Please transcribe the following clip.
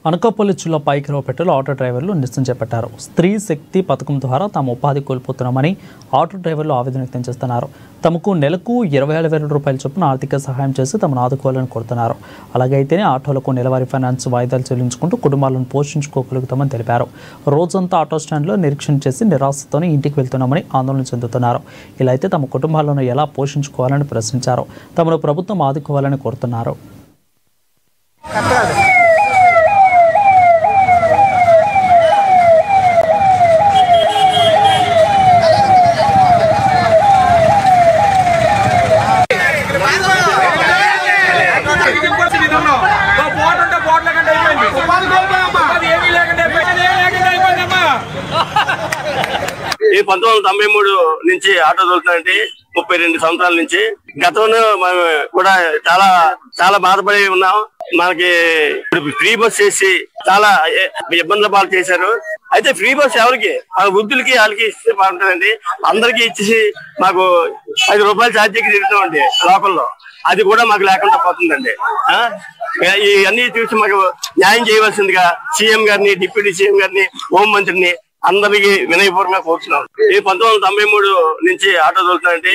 అనకాపల్లి జిల్లా పైకిరావుపేటలో ఆటో డ్రైవర్లు నిరసన చేపట్టారు. స్త్రీ శక్తి పథకం ద్వారా తాము ఉపాధి కోల్పోతున్నామని ఆటో డ్రైవర్లు ఆవేదన వ్యక్తం చేస్తున్నారు. తమకు నెలకు 27,000 రూపాయల చొప్పున ఆర్థిక సహాయం చేసి తమను ఆదుకోవాలని కోరుతున్నారు. అలాగైతేనే ఆటోలకు నెలవారీ ఫైనాన్స్ వాయిదాలు చెల్లించుకుంటూ కుటుంబాలను పోషించుకోగలుగుతామని తెలిపారు. రోజంతా ఆటో స్టాండ్లో నిరీక్షణ చేసి నిరాశతోనే ఇంటికి వెళ్తున్నామని ఆందోళన చెందుతున్నారు. ఇలా అయితే తమ కుటుంబాలను ఎలా పోషించుకోవాలని ప్రశ్నించారు. తమను ప్రభుత్వం ఆదుకోవాలని కోరుతున్నారు. ఈ 1993 నుంచి ఆటో తోలుతానంటే 32 సంవత్సరాల నుంచి. గతంలో మేము కూడా చాలా బాధపడి ఉన్నాం. మనకి ఫ్రీ బస్ చేసి చాలా ఇబ్బందుల పాలు చేశారు. అయితే ఫ్రీ బస్ ఎవరికి? మన వృద్ధులకి వాళ్ళకి ఇస్తే బాగుంటుందండి. అందరికి ఇచ్చేసి మాకు 5 రూపాయలు ఛార్జీకి తిరుగుతామండి లోకల్లో. అది కూడా మాకు లేకుండా పోతుందండి. ఇవన్నీ చూసి మాకు న్యాయం చేయవలసిందిగా సీఎం గారిని, డిప్యూటీ సీఎం గారిని, హోంమంత్రిని అందరికి వినయపూర్వకంగా కోరుతున్నాం. ఈ 1993 నుంచి ఆటో తోలుతానంటే